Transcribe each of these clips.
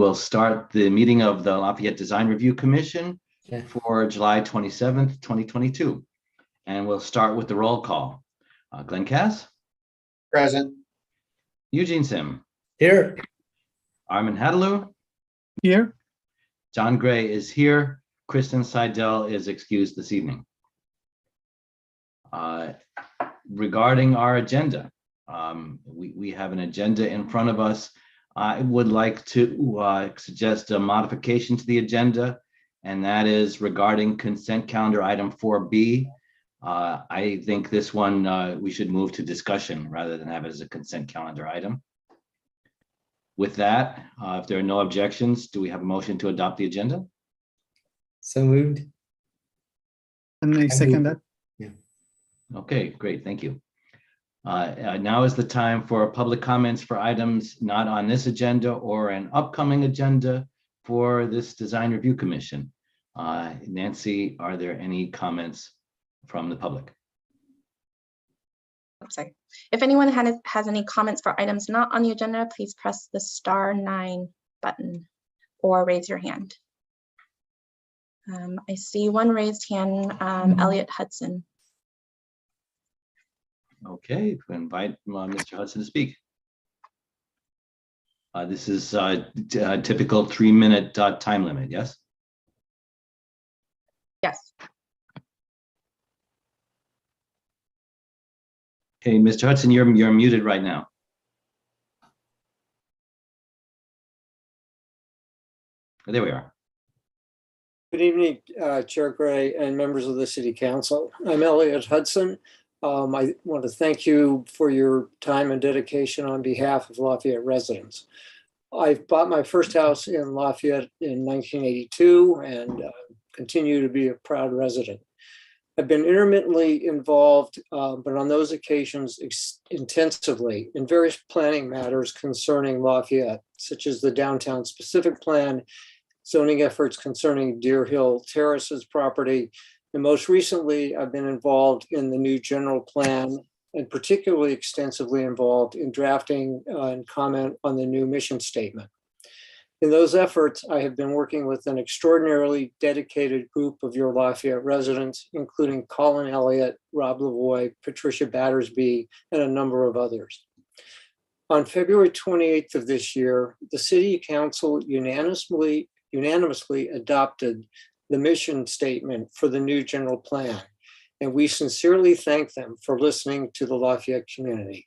will start the meeting of the Lafayette Design Review Commission for July 27th, 2022. And we'll start with the roll call. Glenn Cass? Present. Eugene Sim? Here. Armin Hadaloo? Here. John Gray is here. Kristen Seidel is excused this evening. Regarding our agenda, we have an agenda in front of us. I would like to suggest a modification to the agenda, and that is regarding consent calendar item 4B. I think this one we should move to discussion rather than have it as a consent calendar item. With that, if there are no objections, do we have a motion to adopt the agenda? So moved. And I second that. Yeah. Okay, great, thank you. Now is the time for public comments for items not on this agenda or an upcoming agenda for this Design Review Commission. Nancy, are there any comments from the public? I'm sorry. If anyone has any comments for items not on the agenda, please press the *9 button or raise your hand. I see one raised hand, Elliot Hudson. Okay, we invite Mr. Hudson to speak. This is a typical 3-minute time limit, yes? Yes. Okay, Mr. Hudson, you're muted right now. There we are. Good evening, Chair Gray and members of the City Council. I'm Elliot Hudson. I want to thank you for your time and dedication on behalf of Lafayette residents. I bought my first house in Lafayette in 1982 and continue to be a proud resident. I've been intermittently involved, but on those occasions intensively in various planning matters concerning Lafayette, such as the downtown specific plan, zoning efforts concerning Deer Hill Terraces property, and most recently, I've been involved in the new general plan and particularly extensively involved in drafting and comment on the new mission statement. In those efforts, I have been working with an extraordinarily dedicated group of your Lafayette residents, including Colin Elliott, Rob Lavoie, Patricia Battersby, and a number of others. On February 28th of this year, the City Council unanimously adopted the mission statement for the new general plan, and we sincerely thank them for listening to the Lafayette community.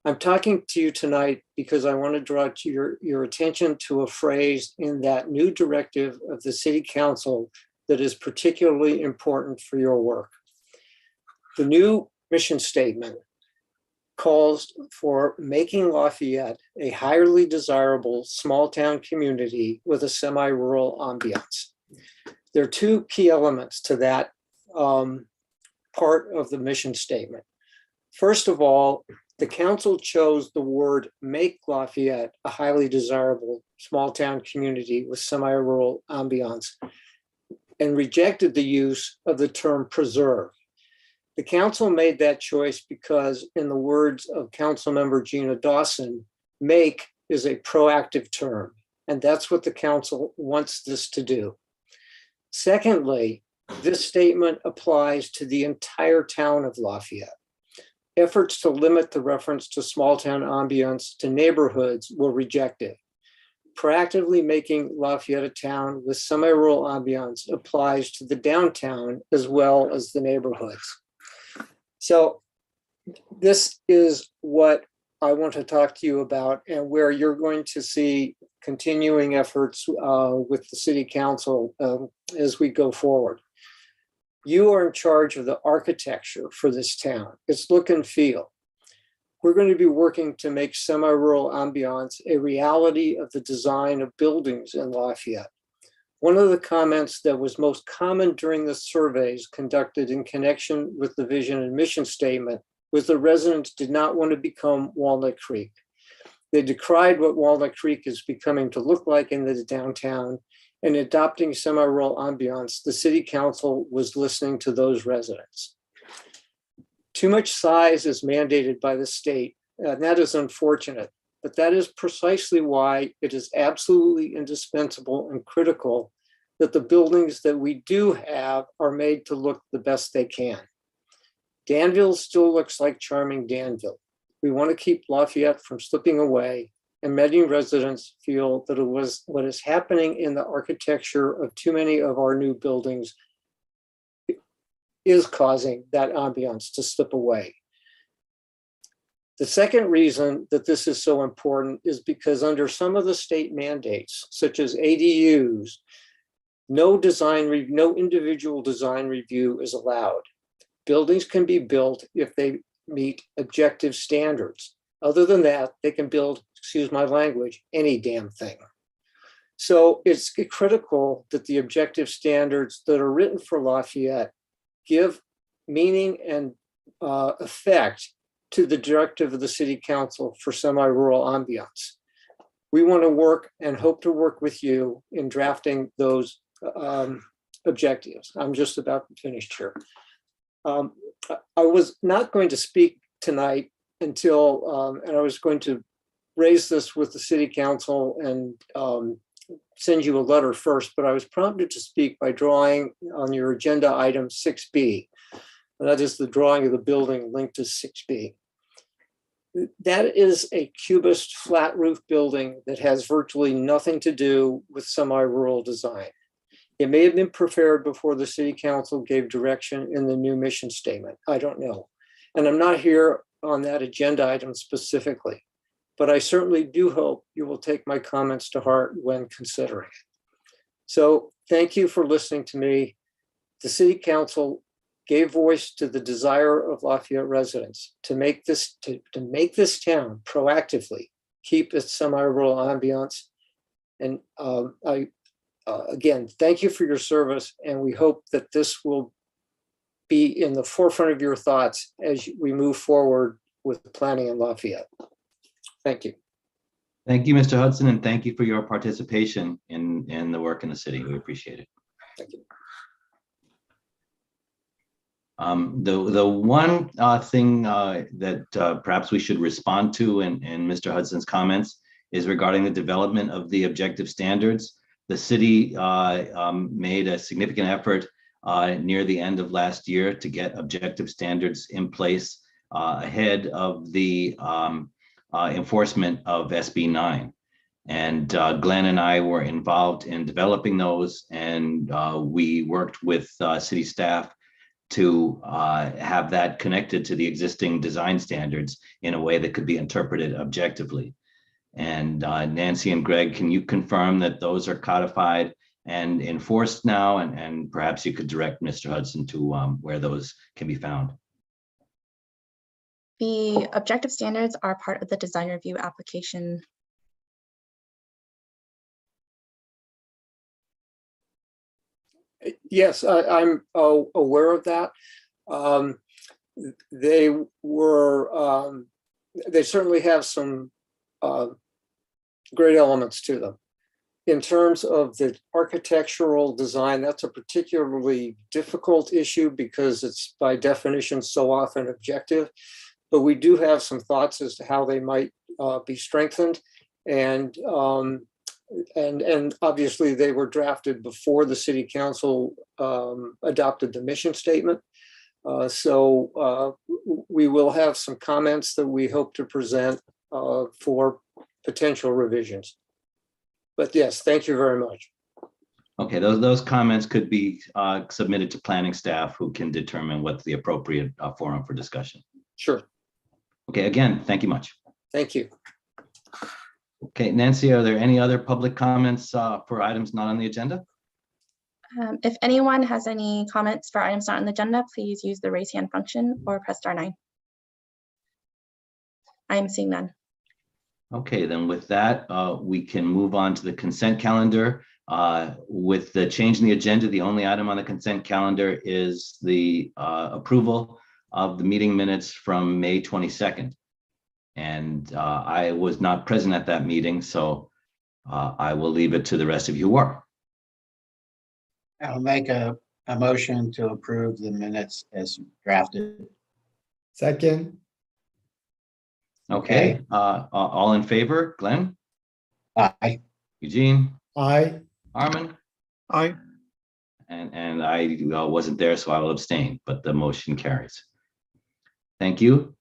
I'm talking to you tonight because I want to draw to your attention to a phrase in that new directive of the City Council that is particularly important for your work. The new mission statement calls for making Lafayette a highly desirable small town community with a semi-rural ambiance. There are two key elements to that part of the mission statement. First of all, the council chose the word make Lafayette a highly desirable small town community with semi-rural ambiance and rejected the use of the term preserve. The council made that choice because, in the words of Councilmember Gina Dawson, make is a proactive term, and that's what the council wants this to do. Secondly, this statement applies to the entire town of Lafayette. Efforts to limit the reference to small town ambiance to neighborhoods were rejected. Proactively making Lafayette a town with semi-rural ambiance applies to the downtown as well as the neighborhoods. So this is what I want to talk to you about, and where you're going to see continuing efforts with the City Council as we go forward. You are in charge of the architecture for this town, its look and feel. We're going to be working to make semi-rural ambiance a reality of the design of buildings in Lafayette. One of the comments that was most common during the surveys conducted in connection with the vision and mission statement was the residents did not want to become Walnut Creek. They decried what Walnut Creek is becoming to look like in the downtown, and adopting semi-rural ambiance, the City Council was listening to those residents. Too much size is mandated by the state, and that is unfortunate. but that is precisely why it is absolutely indispensable and critical that the buildings that we do have are made to look the best they can. Danville still looks like charming Danville. We want to keep Lafayette from slipping away, and many residents feel that it was what is happening in the architecture of too many of our new buildings is causing that ambiance to slip away. The second reason that this is so important is because under some of the state mandates, such as ADUs, no individual design review is allowed. Buildings can be built if they meet objective standards. Other than that, they can build, excuse my language, any damn thing. So it's critical that the objective standards that are written for Lafayette give meaning and effect to the directive of the City Council for semi-rural ambiance. We want to work and hope to work with you in drafting those objectives. I'm just about finished here. I was not going to speak tonight until, and I was going to raise this with the City Council and send you a letter first, but I was prompted to speak by drawing on your agenda item 6B. And that is the drawing of the building linked to 6B. That is a cubist flat roof building that has virtually nothing to do with semi-rural design. It may have been prepared before the City Council gave direction in the new mission statement. I don't know. And I'm not here on that agenda item specifically, but I certainly do hope you will take my comments to heart when considering it. So thank you for listening to me. The City Council gave voice to the desire of Lafayette residents to make this town proactively keep its semi-rural ambiance. And again, thank you for your service, and we hope that this will be in the forefront of your thoughts as we move forward with planning in Lafayette. Thank you. Thank you, Mr. Hudson, and thank you for your participation in the work in the city. We appreciate it. Thank you. The one thing that perhaps we should respond to in Mr. Hudson's comments is regarding the development of the objective standards. The city made a significant effort near the end of last year to get objective standards in place ahead of the enforcement of SB 9. And Glenn and I were involved in developing those, and we worked with city staff to have that connected to the existing design standards in a way that could be interpreted objectively. And Nancy and Greg, can you confirm that those are codified and enforced now? And perhaps you could direct Mr. Hudson to where those can be found. The objective standards are part of the design review application. Yes, I'm aware of that. They certainly have some great elements to them. In terms of the architectural design, that's a particularly difficult issue because it's by definition so often objective. But we do have some thoughts as to how they might be strengthened, and obviously they were drafted before the City Council adopted the mission statement. So we will have some comments that we hope to present for potential revisions. But yes, thank you very much. Okay, those comments could be submitted to planning staff, who can determine what's the appropriate forum for discussion. Sure. Okay, again, thank you much. Thank you. Okay, Nancy, are there any other public comments for items not on the agenda? If anyone has any comments for items not on the agenda, please use the raise hand function or press *9. I am seeing none. Okay, then with that, we can move on to the consent calendar. With the change in the agenda, the only item on the consent calendar is the approval of the meeting minutes from May 22nd. And I was not present at that meeting, so I will leave it to the rest of you who are. I'll make a motion to approve the minutes as drafted. Second. Okay, all in favor? Glenn, Aye. Eugene, Aye. Armin? Aye. And I wasn't there, so I will abstain, but the motion carries. Thank you.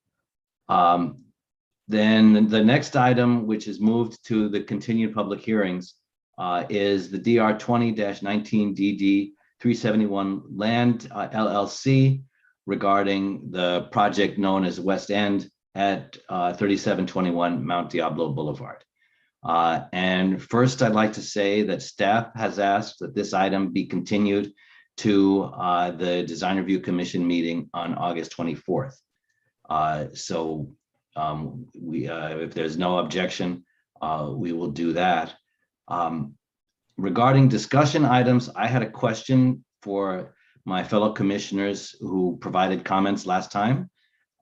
Then the next item, which is moved to the continued public hearings, is the DR 20-19 DD 371 Land LLC regarding the project known as West End at 3721 Mount Diablo Boulevard. And first, I'd like to say that staff has asked that this item be continued to the Design Review Commission meeting on August 24th. If there's no objection, we will do that. Regarding discussion items, I had a question for my fellow commissioners who provided comments last time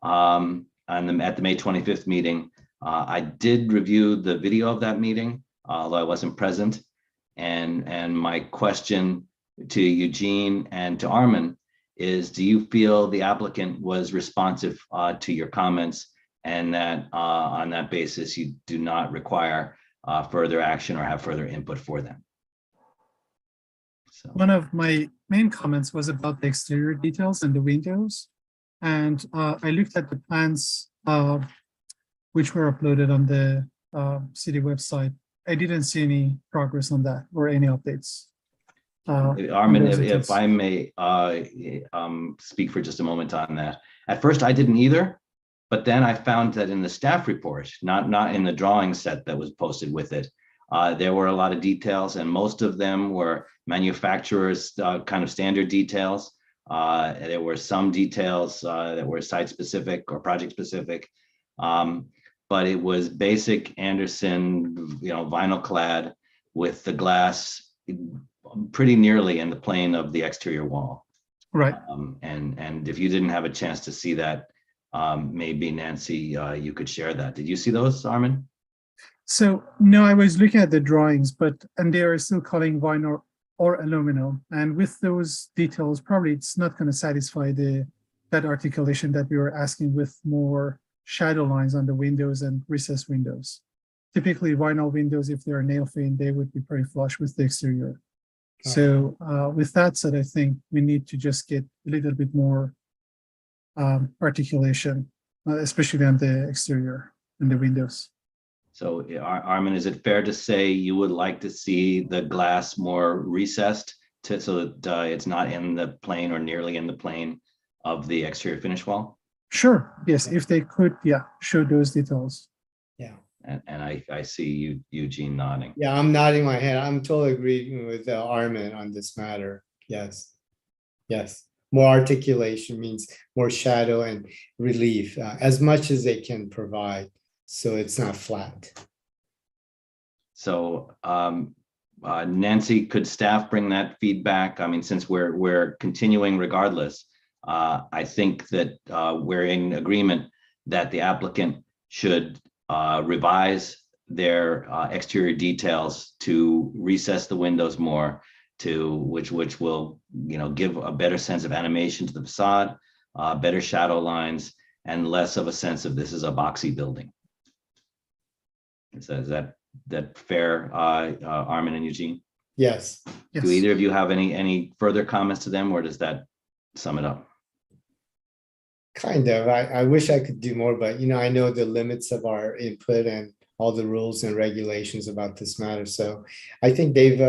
at the May 25th meeting. I did review the video of that meeting, although I wasn't present. And my question to Eugene and to Armin is, do you feel the applicant was responsive to your comments, and that on that basis, you do not require further action or have further input for them? So. One of my main comments was about the exterior details and the windows. And I looked at the plans which were uploaded on the city website. I didn't see any progress on that or any updates. Armin, if I may speak for just a moment on that. At first, I didn't either, but then I found that in the staff report, not in the drawing set that was posted with it, there were a lot of details, and most of them were manufacturers' kind of standard details. There were some details that were site-specific or project-specific, but it was basic Anderson, vinyl clad with the glass pretty nearly in the plane of the exterior wall. Right. And if you didn't have a chance to see that, maybe Nancy, you could share that. Did you see those, Armin? So no, I was looking at the drawings, and they are still calling vinyl or aluminum. And with those details, probably it's not going to satisfy that articulation that we were asking, with more shadow lines on the windows and recessed windows. Typically vinyl windows, if they're nail thin, they would be pretty flush with the exterior. So with that said, I think we need to just get a little bit more articulation, especially on the exterior and the windows. So Armin, is it fair to say you would like to see the glass more recessed so that it's not in the plane or nearly in the plane of the exterior finish wall? Sure. Yes, if they could, show those details. Yeah. And I see you, Eugene, nodding. Yeah, I'm nodding my head. I'm totally agreeing with Armin on this matter. Yes. Yes. More articulation means more shadow and relief, as much as they can provide, so it's not flat. So Nancy, could staff bring that feedback? I mean, since we're continuing regardless, I think that we're in agreement that the applicant should revise their exterior details to recess the windows more, to which will give a better sense of animation to the facade, better shadow lines, and less of a sense of this is a boxy building. Is that fair, Armin and Eugene? Yes. Yes. Do either of you have any further comments to them, or does that sum it up? Kind of. I wish I could do more, but I know the limits of our input and all the rules and regulations about this matter. So I think they've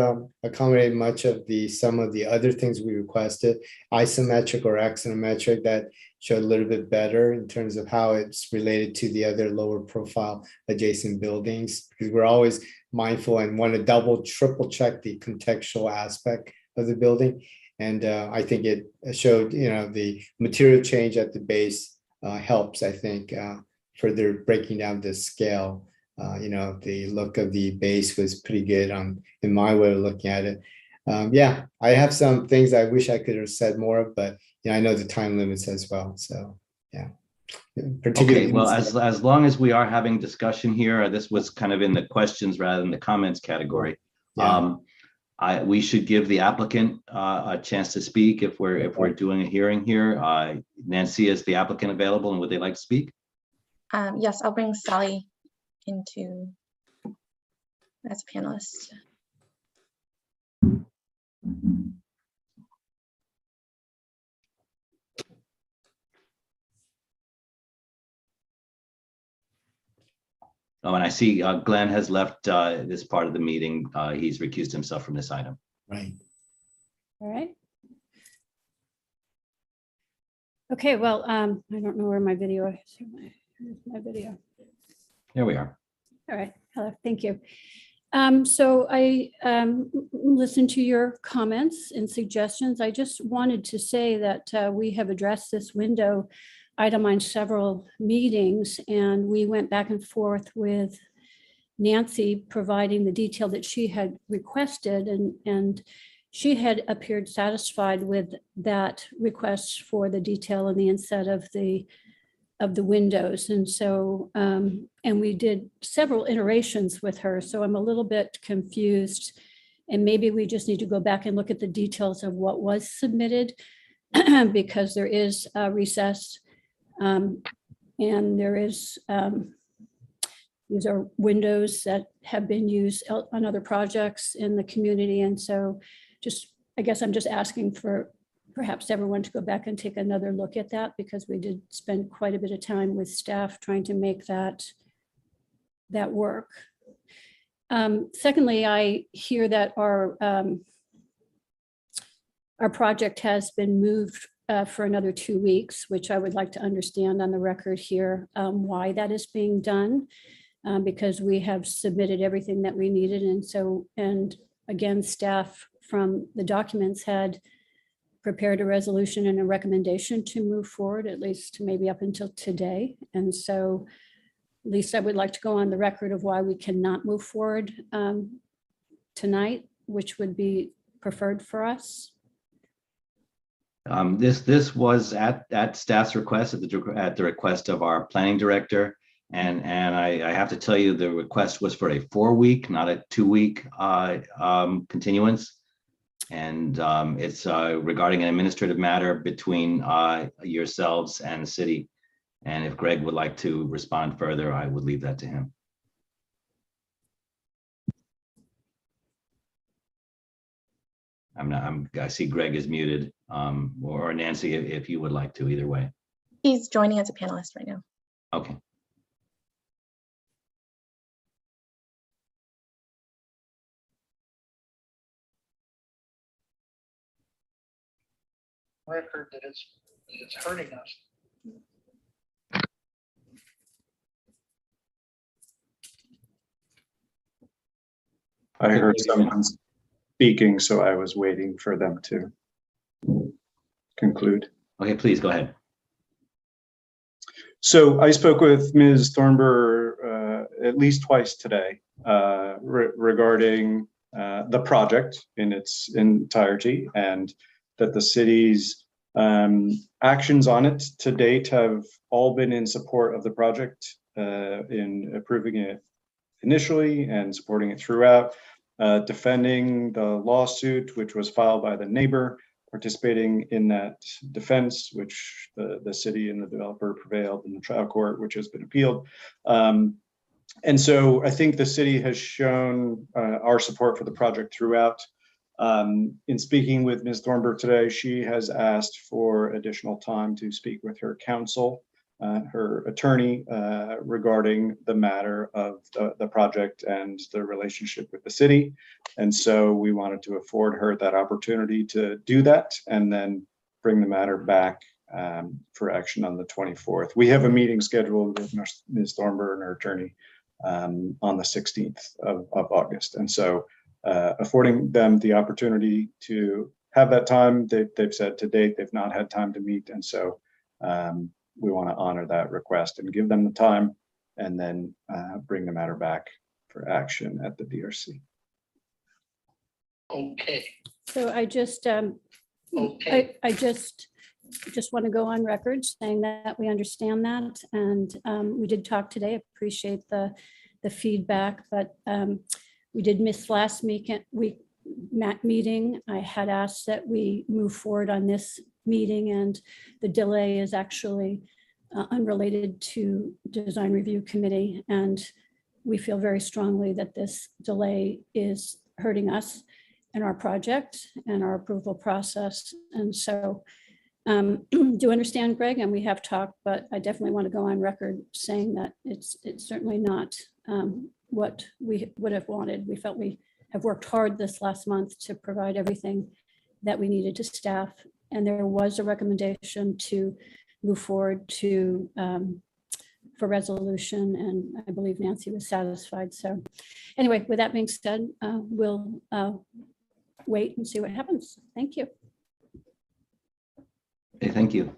accommodated much of some of the other things we requested, isometric or axonometric, that showed a little bit better in terms of how it's related to the other lower profile adjacent buildings, because we're always mindful and want to double, triple check the contextual aspect of the building. And I think it showed, the material change at the base helps, I think, further breaking down the scale. The look of the base was pretty good in my way of looking at it. I have some things I wish I could have said more, but I know the time limits as well. So, yeah. Okay, well, as long as we are having discussion here, this was kind of in the questions rather than the comments category. Yeah. We should give the applicant a chance to speak if we're doing a hearing here. Nancy, is the applicant available, and would they like to speak? Yes, I'll bring Sally into as a panelist. Oh, and I see Glenn has left this part of the meeting. He's recused himself from this item. Right. All right. Okay, well, I don't know where my video is. Here's my video. Here we are. All right, hello, thank you. So I listened to your comments and suggestions. I just wanted to say that we have addressed this window item on several meetings, and we went back and forth with Nancy providing the detail that she had requested, and she had appeared satisfied with that request for the detail on the inset of the windows. And so, and we did several iterations with her. So I'm a little bit confused. And maybe we just need to go back and look at the details of what was submitted because there is a recess. And there is, these are windows that have been used on other projects in the community. And so I guess I'm just asking for perhaps everyone to go back and take another look at that, because we did spend quite a bit of time with staff trying to make that work. Secondly, I hear that our project has been moved for another 2 weeks, which I would like to understand on the record here why that is being done, because we have submitted everything that we needed. And again, staff from the documents had prepared a resolution and a recommendation to move forward, at least maybe up until today. And so at least I would like to go on the record of why we cannot move forward tonight, which would be preferred for us. This was at staff's request, at the request of our planning director. And I have to tell you, the request was for a 4-week, not a 2-week continuance. And it's regarding an administrative matter between yourselves and the city. And if Greg would like to respond further, I would leave that to him. I see Greg is muted, or Nancy, if you would like to, either way. He's joining as a panelist right now. Okay. Record that it's hurting us. I heard someone speaking, so I was waiting for them to conclude. Okay, please go ahead. So I spoke with Ms. Thornburg at least twice today regarding the project in its entirety, and that the city's actions on it to date have all been in support of the project, in approving it initially and supporting it throughout, defending the lawsuit which was filed by the neighbor, participating in that defense, which the city and the developer prevailed in the trial court, which has been appealed. And so I think the city has shown our support for the project throughout. In speaking with Ms. Thornburg today, she has asked for additional time to speak with her counsel, her attorney, regarding the matter of the project and the relationship with the city. And so we wanted to afford her that opportunity to do that and then bring the matter back for action on the 24th. We have a meeting scheduled with Ms. Thornburg and her attorney on the 16th of August. And so affording them the opportunity to have that time. They've said to date they've not had time to meet, and so we want to honor that request and give them the time, and then bring the matter back for action at the DRC. Okay. So I just, Okay. I just want to go on record saying that we understand that. And we did talk today, appreciate the feedback, but we did miss last meeting. I had asked that we move forward on this meeting, and the delay is actually unrelated to Design Review Committee. And we feel very strongly that this delay is hurting us and our project and our approval process. And so do understand, Greg, and we have talked, but I definitely want to go on record saying that it's certainly not what we would have wanted. We felt we have worked hard this last month to provide everything that we needed to staff. And there was a recommendation to move forward to for resolution, and I believe Nancy was satisfied. So anyway, with that being said, we'll wait and see what happens. Thank you. Okay, thank you.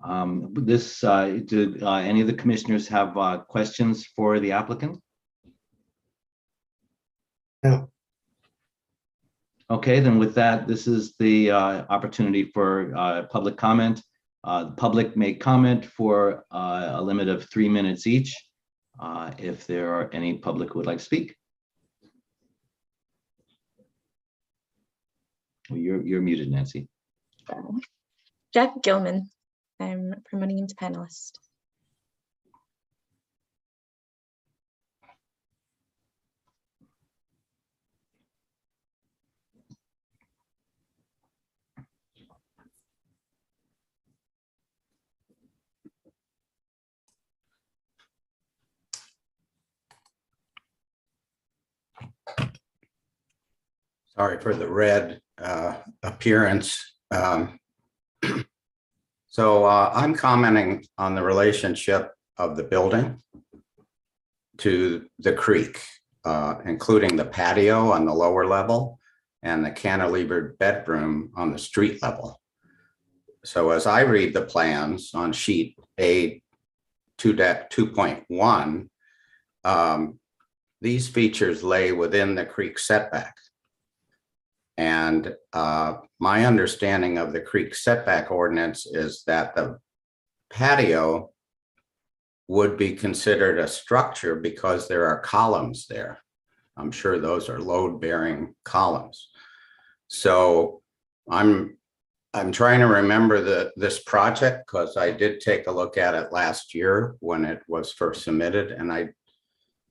Do any of the commissioners have questions for the applicant? No. Okay, then with that, this is the opportunity for public comment. The public may comment for a limit of 3 minutes each. If there are any public who would like to speak. Well, you're muted, Nancy. Jeff Gilman. I'm promoting him to panelist. Sorry for the red appearance. So I'm commenting on the relationship of the building to the creek, including the patio on the lower level and the cantilevered bedroom on the street level. So as I read the plans on sheet A 2.1, these features lay within the creek setback. And my understanding of the creek setback ordinance is that the patio would be considered a structure because there are columns there. I'm sure those are load-bearing columns. So I'm trying to remember this project because I did take a look at it last year when it was first submitted, and I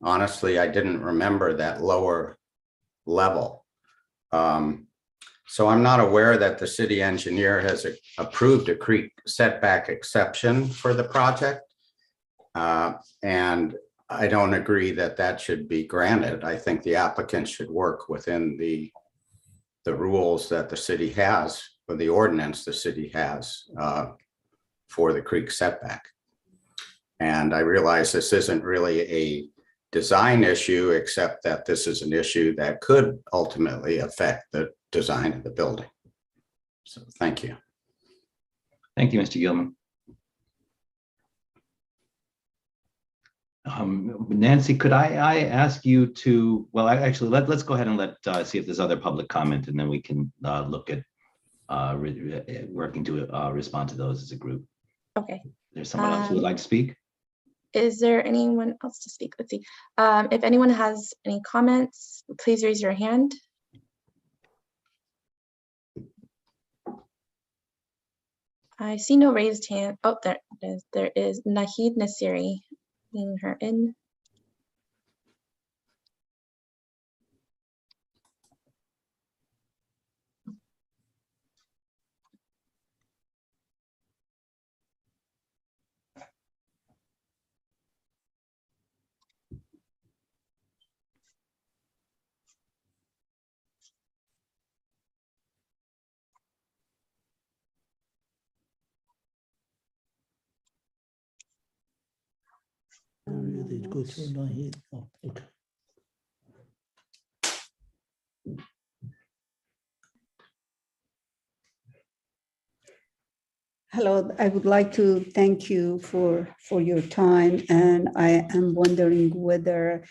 didn't remember that lower level. So I'm not aware that the city engineer has approved a creek setback exception for the project. And I don't agree that that should be granted. I think the applicant should work within the rules that the city has, or the ordinance the city has for the creek setback. And I realize this isn't really a design issue, except that this is an issue that could ultimately affect the design of the building. So thank you. Thank you, Mr. Gilman. Nancy, could I ask you to, well, actually, let's go ahead and see if there's other public comment, and then we can look at working to respond to those as a group. Okay. There's someone else who would like to speak? Is there anyone else to speak? Let's see. If anyone has any comments, please raise your hand. I see no raised hand. Oh, there it is. There is Nahid Nasiri. Bringing her in. It goes through Nahid. Oh, okay. Hello, I would like to thank you for your time, and I am wondering whether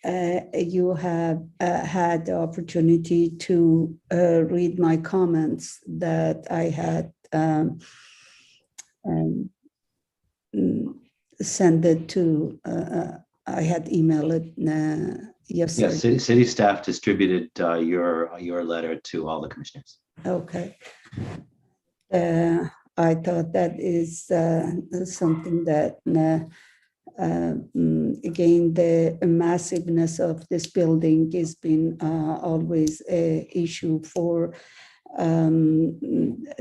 you have had the opportunity to read my comments that I had send it to, I had emailed it yesterday. Yes, city staff distributed your letter to all the commissioners. Okay. I thought that is something that, again, the massiveness of this building has been always an issue for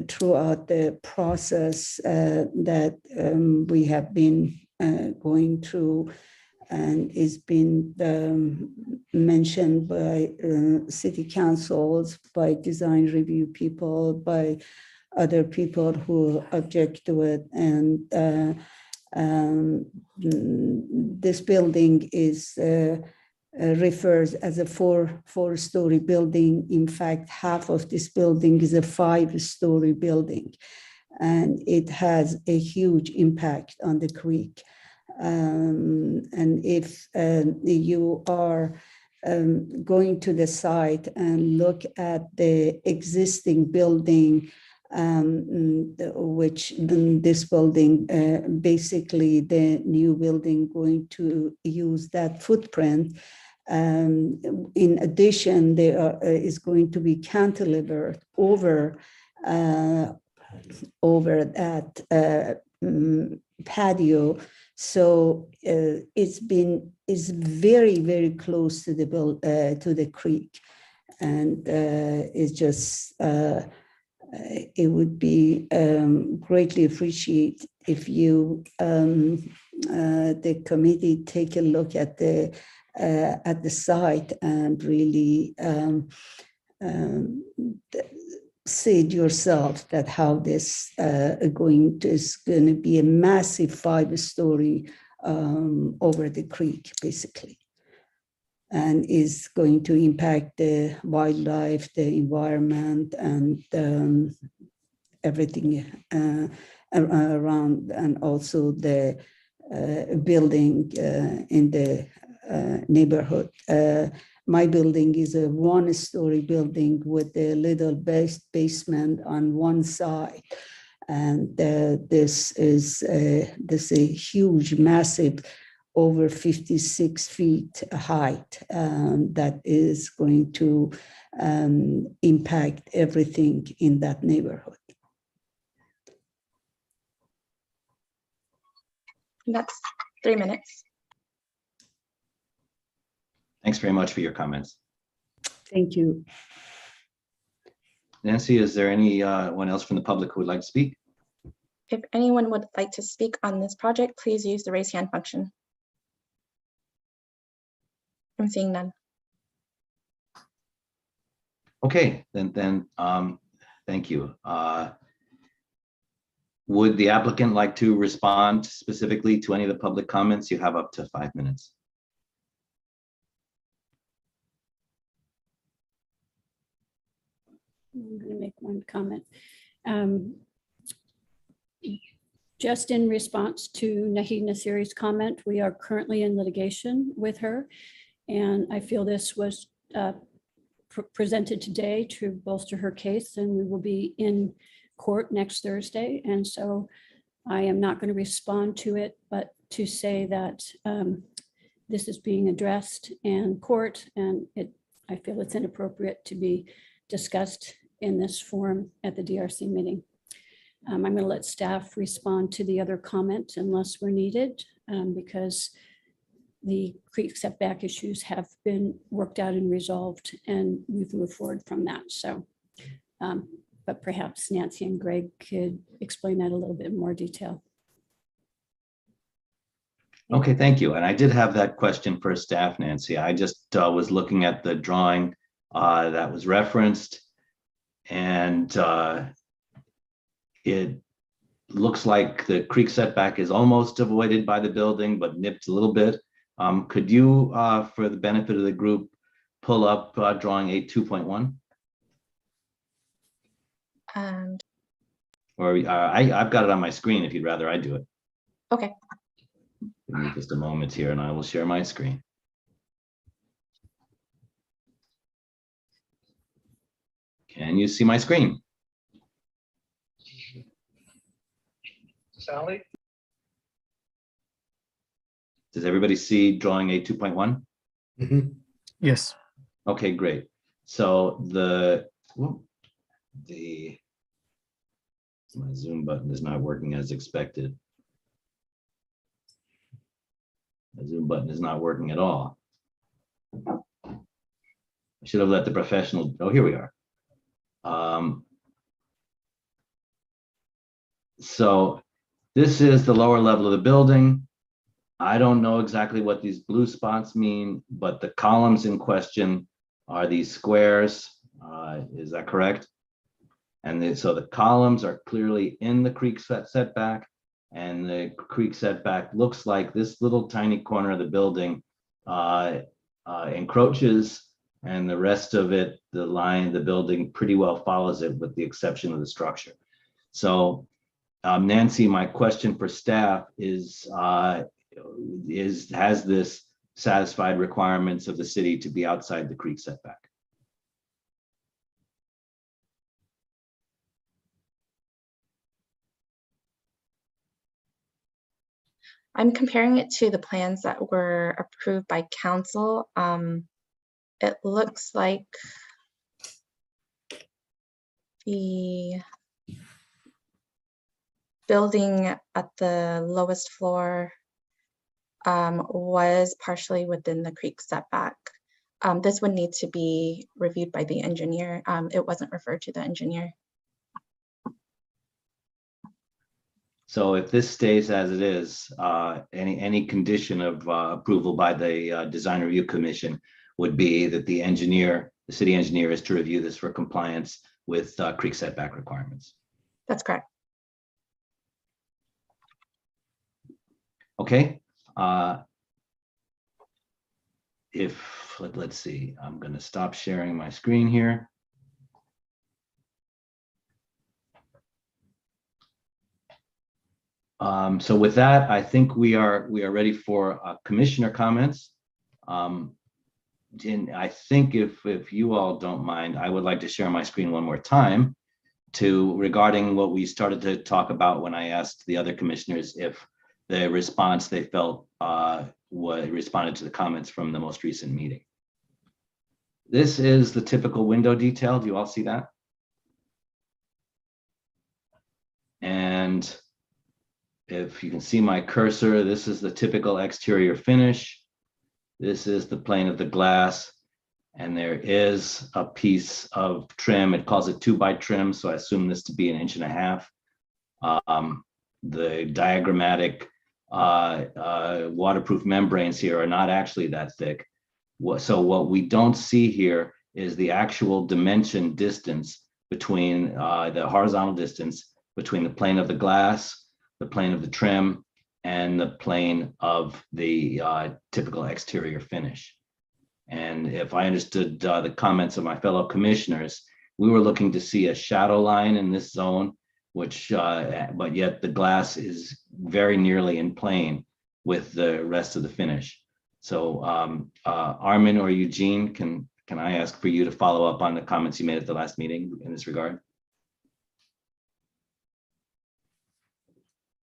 throughout the process that we have been going through, and it's been mentioned by city councils, by design review people, by other people who object to it. And this building is refers as a four-story building. In fact, half of this building is a 5-story building, and it has a huge impact on the creek. And if you are going to the site and look at the existing building, which this building, basically the new building going to use that footprint. In addition, there is going to be cantilever over that patio. So it's very, very close to the creek, and it's just it would be greatly appreciated if you, the committee, take a look at the site and really see it yourself that how this is going to be a massive 5-story over the creek, basically, and is going to impact the wildlife, the environment, and everything around, and also the building in the neighborhood. My building is a 1-story building with a little basement on one side. And this is a huge, massive, over 56 feet height that is going to impact everything in that neighborhood. That's 3 minutes. Thanks very much for your comments. Thank you. Nancy, is there anyone else from the public who would like to speak? If anyone would like to speak on this project, please use the raise hand function. I'm seeing none. Okay, then thank you. Would the applicant like to respond specifically to any of the public comments? You have up to 5 minutes. I'm going to make one comment. Just in response to Naheed Nassiri's comment, we are currently in litigation with her, and I feel this was presented today to bolster her case, and we will be in court next Thursday. And so I am not going to respond to it, but to say that this is being addressed in court, and I feel it's inappropriate to be discussed in this forum at the DRC meeting. I'm going to let staff respond to the other comment unless we're needed, because the creek setback issues have been worked out and resolved, and we've moved forward from that. So, but perhaps Nancy and Greg could explain that a little bit more detail. Okay, thank you. And I did have that question for staff, Nancy. I just was looking at the drawing that was referenced, and it looks like the creek setback is almost avoided by the building, but nipped a little bit. Could you, for the benefit of the group, pull up drawing 8.2.1? Or I've got it on my screen if you'd rather I do it. Okay. Give me just a moment here and I will share my screen. Can you see my screen? Sally? Does everybody see drawing 8.2.1? Mm-hmm. Yes. Okay, great. So the My Zoom button is not working as expected. The Zoom button is not working at all. I should have let the professional, oh, here we are. So this is the lower level of the building. I don't know exactly what these blue spots mean, but the columns in question are these squares. Is that correct? And so the columns are clearly in the creek setback, and the creek setback looks like this little tiny corner of the building encroaches, and the rest of it, the line, the building pretty well follows it with the exception of the structure. So Nancy, my question for staff is has this satisfied requirements of the city to be outside the creek setback? I'm comparing it to the plans that were approved by council. It looks like the building at the lowest floor was partially within the creek setback. This would need to be reviewed by the engineer. It wasn't referred to the engineer. So if this stays as it is, any condition of approval by the design review commission would be that the city engineer is to review this for compliance with creek setback requirements. That's correct. Okay. Let's see, I'm going to stop sharing my screen here. So with that, I think we are ready for commissioner comments. And I think if you all don't mind, I would like to share my screen one more time regarding what we started to talk about when I asked the other commissioners if the response they felt responded to the comments from the most recent meeting. This is the typical window detail. Do you all see that? And if you can see my cursor, this is the typical exterior finish. This is the plane of the glass. And there is a piece of trim. It calls it 2x trim, so I assume this to be 1.5 inches. The diagrammatic waterproof membranes here are not actually that thick. So what we don't see here is the actual dimension distance between the horizontal distance between the plane of the glass, the plane of the trim, and the plane of the typical exterior finish. And if I understood the comments of my fellow commissioners, we were looking to see a shadow line in this zone, but yet the glass is very nearly in plane with the rest of the finish. So Armin or Eugene, can I ask for you to follow up on the comments you made at the last meeting in this regard?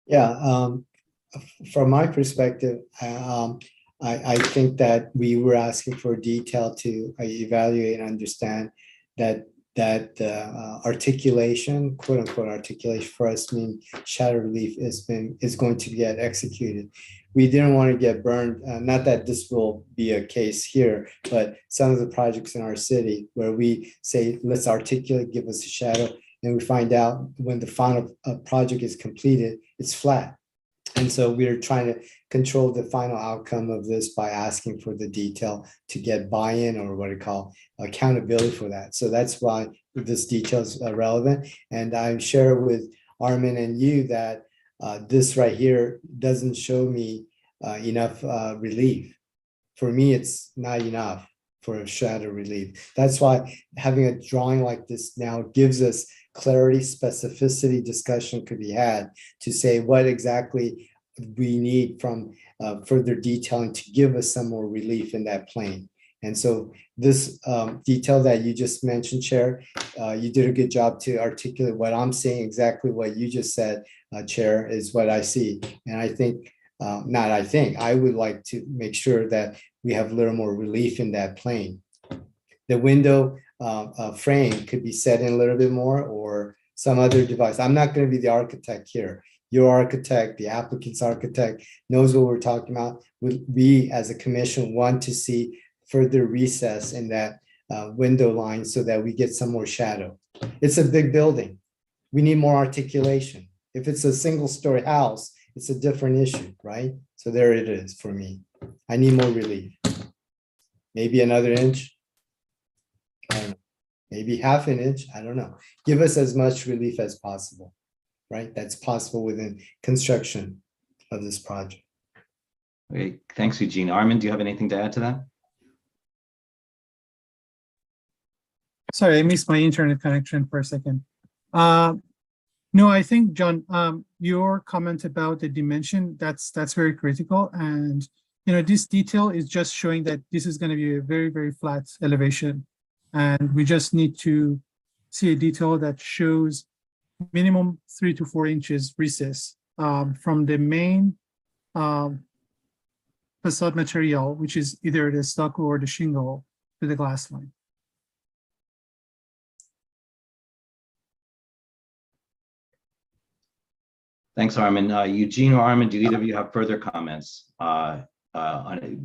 Yeah, from my perspective, I think that we were asking for detail to evaluate and understand that articulation, quote unquote articulation for us mean shadow relief is going to get executed. We didn't want to get burned. Not that this will be a case here, but some of the projects in our city where we say, let's articulate, give us a shadow, and we find out when the final project is completed, it's flat. And so we're trying to control the final outcome of this by asking for the detail to get buy-in, or what I call accountability for that. So that's why this detail is relevant. And I share with Armin and you that this right here doesn't show me enough relief. For me, it's not enough for a shadow relief. That's why having a drawing like this now gives us clarity, specificity, discussion could be had to say what exactly we need from further detailing to give us some more relief in that plane. And so this detail that you just mentioned, Chair, you did a good job to articulate what I'm saying. Exactly what you just said, Chair, is what I see. And I think, I would like to make sure that we have a little more relief in that plane. The window frame could be set in a little bit more, or some other device. I'm not going to be the architect here. Your architect, the applicant's architect knows what we're talking about. We as a commission want to see further recess in that window line so that we get some more shadow. It's a big building. We need more articulation. If it's a single story house, it's a different issue, right? So there it is for me. I need more relief. Maybe another inch. I don't know. Maybe half an inch. I don't know. Give us as much relief as possible, right? That's possible within construction of this project. Okay, thanks, Eugene. Armin, do you have anything to add to that? Sorry, I missed my internet connection for a second. No, I think, John, your comment about the dimension, that's very critical. And, this detail is just showing that this is going to be a very, very flat elevation. And we just need to see a detail that shows minimum 3 to 4 inches recess from the main facade material, which is either the stucco or the shingle, to the glass line. Thanks, Armin. Eugene or Armin, do either of you have further comments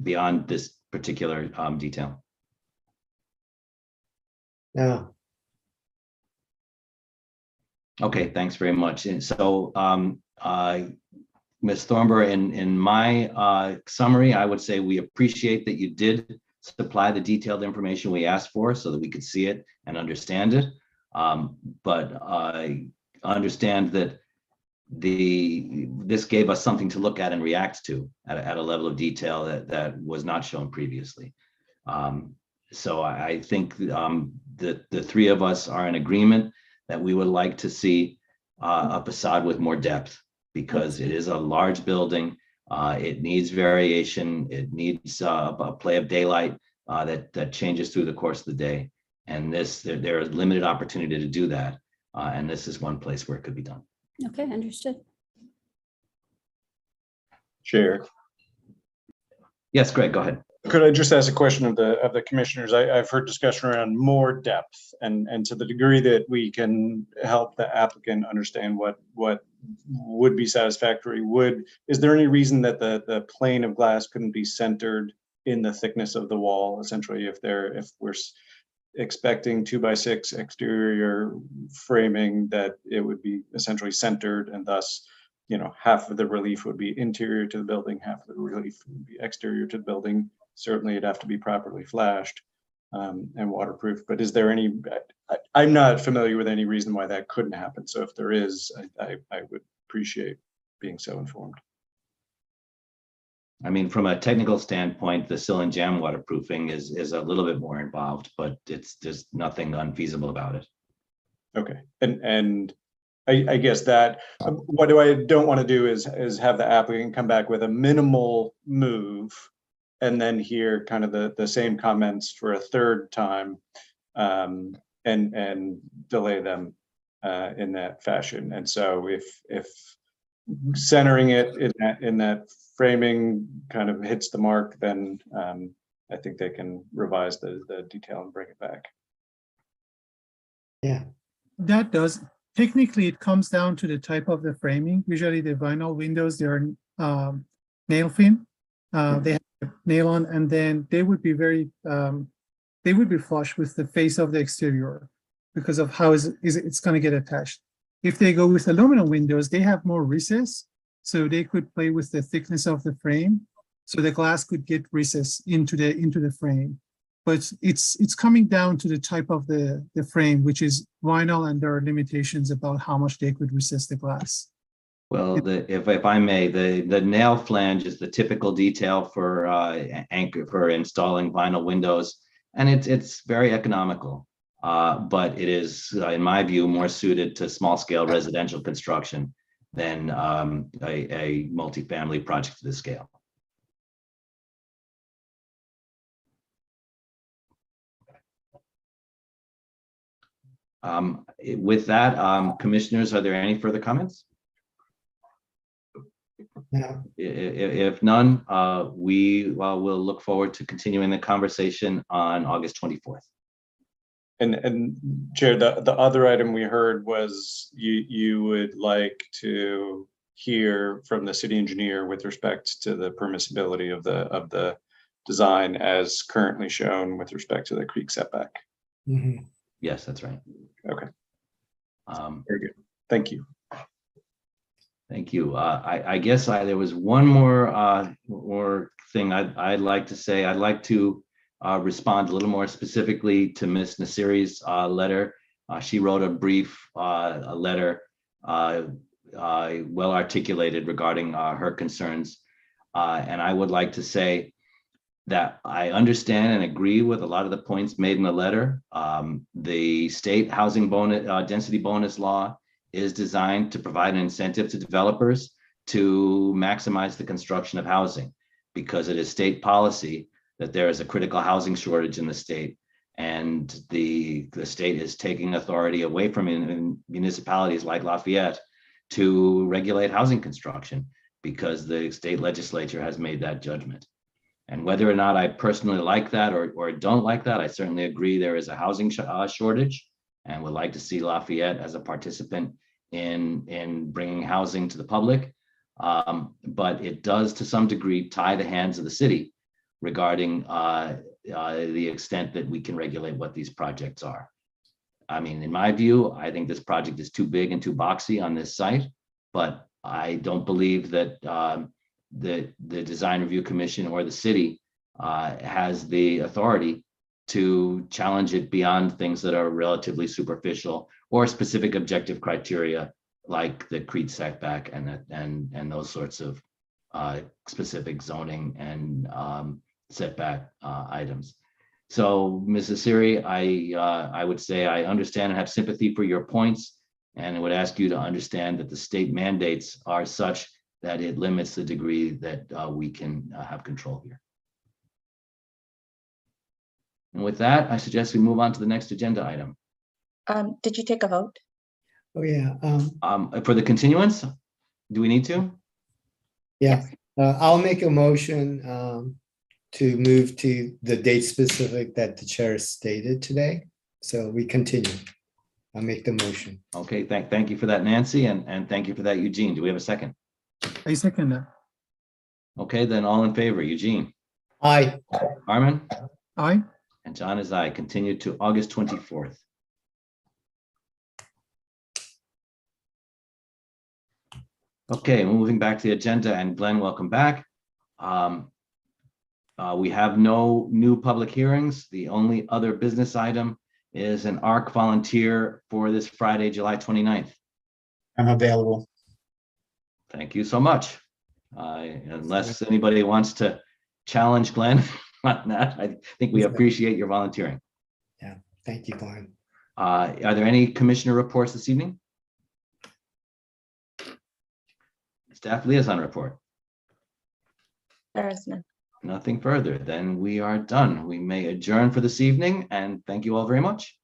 beyond this particular detail? No. Okay, thanks very much. And so, Ms. Thornber, in my summary, I would say we appreciate that you did supply the detailed information we asked for so that we could see it and understand it. But I understand that this gave us something to look at and react to at a level of detail that was not shown previously. So I think that the three of us are in agreement that we would like to see a facade with more depth, because it is a large building. It needs variation. It needs a play of daylight that changes through the course of the day. And there is limited opportunity to do that. And this is one place where it could be done. Okay, understood. Chair. Yes, Greg, go ahead. Could I just ask a question of the commissioners? I've heard discussion around more depth, and to the degree that we can help the applicant understand what would be satisfactory. Is there any reason that the plane of glass couldn't be centered in the thickness of the wall? Essentially, if we're expecting 2x6 exterior framing, that it would be essentially centered, and thus, half of the relief would be interior to the building, half of the relief would be exterior to the building. Certainly, it'd have to be properly flashed and waterproof. But is there any? I'm not familiar with any reason why that couldn't happen. So if there is, I would appreciate being so informed. I mean, from a technical standpoint, the sill and jam waterproofing is a little bit more involved, but there's nothing unfeasible about it. Okay, and I guess that what I don't want to do is have the applicant come back with a minimal move and then hear kind of the same comments for a third time and delay them in that fashion. And so if centering it in that framing kind of hits the mark, then I think they can revise the detail and bring it back. Yeah. That does. Technically, it comes down to the type of the framing. Usually the vinyl windows, they are nail fin. They have nail on, and then they would be they would be flush with the face of the exterior because of how it's going to get attached. If they go with aluminum windows, they have more recess, so they could play with the thickness of the frame, so the glass could get recess into the frame. But it's coming down to the type of the frame, which is vinyl, and there are limitations about how much they could resist the glass. Well, if I may, the nail flange is the typical detail for installing vinyl windows, and it's very economical. But it is, in my view, more suited to small scale residential construction than a multifamily project to this scale. With that, commissioners, are there any further comments? No. If none, we will look forward to continuing the conversation on August 24th. And Chair, the other item we heard was you would like to hear from the city engineer with respect to the permissibility of the design as currently shown with respect to the creek setback. Mhm. Yes, that's right. Okay, Um, very good. Thank you. Thank you. I guess there was one more thing I'd like to say. I'd like to respond a little more specifically to Ms. Nasiri's letter. She wrote a brief a letter, well articulated regarding her concerns. And I would like to say that I understand and agree with a lot of the points made in the letter. The state housing bonus, density bonus law is designed to provide an incentive to developers to maximize the construction of housing, because it is state policy that there is a critical housing shortage in the state, and the state is taking authority away from municipalities like Lafayette to regulate housing construction because the state legislature has made that judgment. And whether or not I personally like that or don't like that, I certainly agree there is a housing shortage and would like to see Lafayette as a participant in bringing housing to the public. But it does to some degree tie the hands of the city regarding the extent that we can regulate what these projects are. I mean, in my view, I think this project is too big and too boxy on this site, but I don't believe that the Design Review Commission or the city has the authority to challenge it beyond things that are relatively superficial or specific objective criteria like the creek setback and those sorts of specific zoning and setback items. So, Mrs. Siri, I would say I understand and have sympathy for your points, and I would ask you to understand that the state mandates are such that it limits the degree that we can have control here. And with that, I suggest we move on to the next agenda item. Did you take a vote? Oh, yeah. For the continuance, do we need to? Yeah, I'll make a motion to move to the date specific that the chair stated today. So we continue. I'll make the motion. Okay, thank you for that, Nancy, and thank you for that, Eugene. Do we have a second? I second that. Okay, then all in favor, Eugene. Aye. Armin? Aye. And John is aye. Continue to August 24th. Okay, moving back to the agenda, and Glenn, welcome back. We have no new public hearings. The only other business item is an ARC volunteer for this Friday, July 29th. I'm available. Thank you so much. Unless anybody wants to challenge Glenn on that, I think we appreciate your volunteering. Yeah, thank you, Glenn. Are there any commissioner reports this evening? Staff liaison report. There is none. Nothing further. Then we are done. We may adjourn for this evening, and thank you all very much.